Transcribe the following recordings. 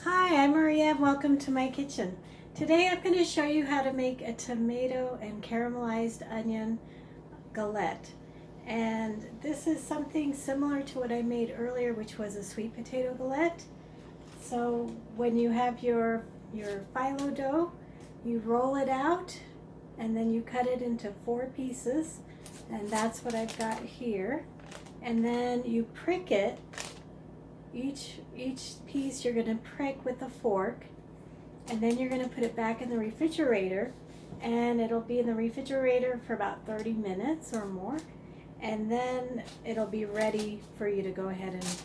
Hi, I'm Maria. Welcome to my kitchen. Today I'm going to show you how to make a tomato and caramelized onion galette. And this is something similar to what I made earlier, which was a sweet potato galette. So when you have your phyllo dough, you roll it out and then you cut it into 4 pieces, and that's what I've got here. And then you prick it. Each piece you're going to prick with a fork, and then you're going to put it back in the refrigerator, and it'll be in the refrigerator for about 30 minutes or more, and then it'll be ready for you to go ahead and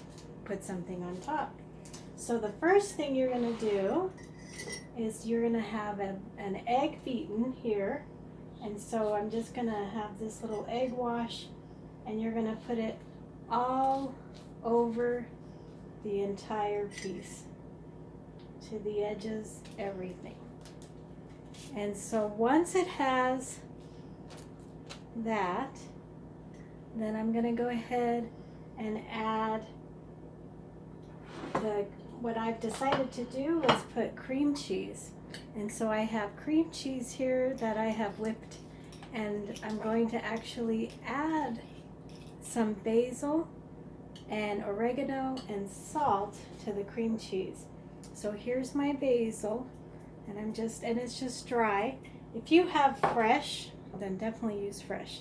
put something on top. So the first thing you're going to do is you're going to have an egg beaten here, and so I'm just going to have this little egg wash, and you're going to put it all over the entire piece, to the edges, everything. And so once it has that, then I'm going to go ahead and add what I've decided to do is put cream cheese. And so I have cream cheese here that I have whipped, and I'm going to actually add some basil and oregano and salt to the cream cheese. So here's my basil, and it's just dry. If you have fresh, then definitely use fresh.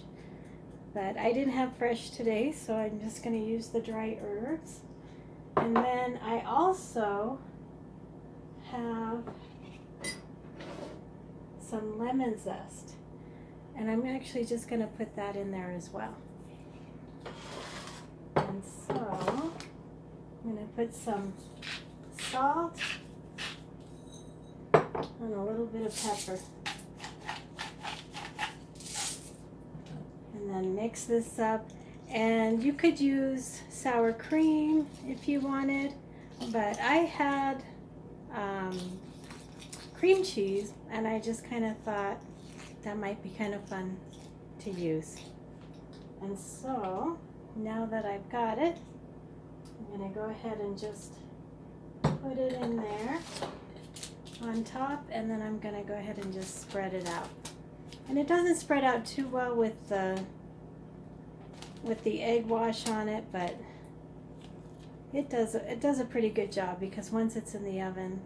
But I didn't have fresh today, so I'm just going to use the dry herbs. And then I also have some lemon zest, and I'm actually just going to put that in there as well. And so I'm going to put some salt and a little bit of pepper, and then mix this up. And you could use sour cream if you wanted, but I had cream cheese, and I just kind of thought that might be kind of fun to use. And so now that I've got it, I'm going to go ahead and just put it in there on top, and then I'm going to go ahead and just spread it out. And it doesn't spread out too well with the egg wash on it, but it does a pretty good job, because once it's in the oven,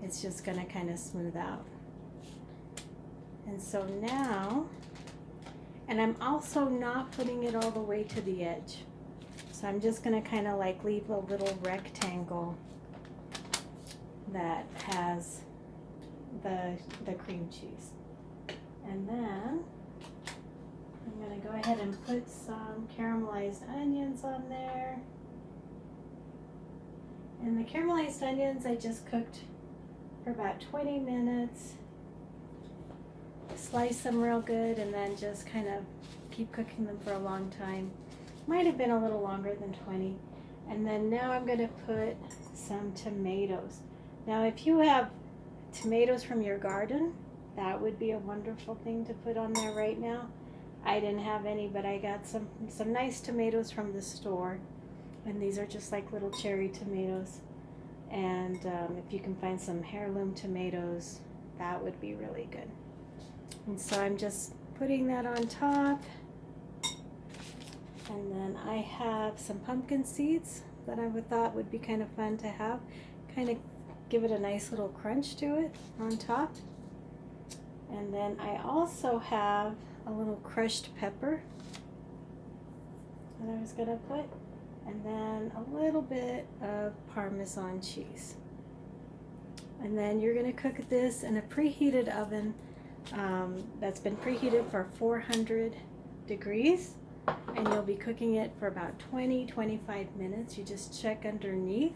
it's just going to kind of smooth out. And so now, and I'm also not putting it all the way to the edge. So I'm just going to kind of like leave a little rectangle that has the cream cheese. And then I'm going to go ahead and put some caramelized onions on there. And the caramelized onions I just cooked for about 20 minutes. Slice them real good, and then just kind of keep cooking them for a long time. Might have been a little longer than 20. And then now I'm going to put some tomatoes. Now if you have tomatoes from your garden, that would be a wonderful thing to put on there right now. I didn't have any, but I got some nice tomatoes from the store, and these are just like little cherry tomatoes. And if you can find some heirloom tomatoes, that would be really good. And so I'm just putting that on top. And then I have some pumpkin seeds that I thought would be kind of fun to have. Kind of give it a nice little crunch to it on top. And then I also have a little crushed pepper that I was going to put. And then a little bit of Parmesan cheese. And then you're going to cook this in a preheated oven that's been preheated for 400 degrees, and you'll be cooking it for about 20-25 minutes. You just check underneath,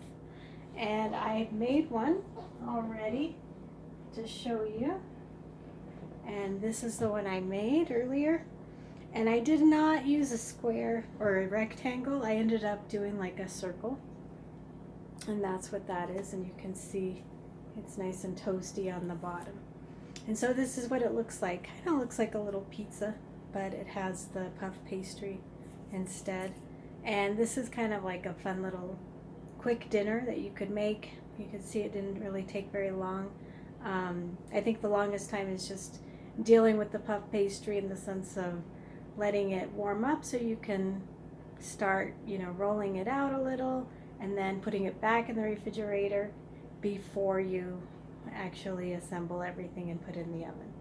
and I've made one already to show you, and this is the one I made earlier. And I did not use a square or a rectangle. I ended up doing like a circle, and that's what that is. And you can see it's nice and toasty on the bottom. And so this is what it looks like. Kind of looks like a little pizza, but it has the puff pastry instead. And this is kind of like a fun little quick dinner that you could make. You can see it didn't really take very long. I think the longest time is just dealing with the puff pastry in the sense of letting it warm up so you can start, rolling it out a little and then putting it back in the refrigerator before you actually assemble everything and put it in the oven.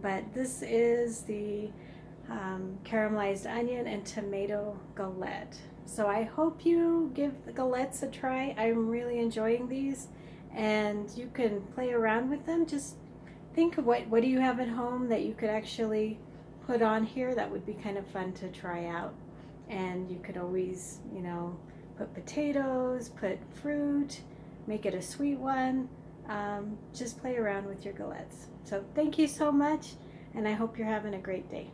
But this is the caramelized onion and tomato galette. So I hope you give the galettes a try. I'm really enjoying these, and you can play around with them. Just think of what do you have at home that you could actually put on here that would be kind of fun to try out. And you could always, put potatoes, put fruit, make it a sweet one. Just play around with your galettes. So thank you so much, and I hope you're having a great day.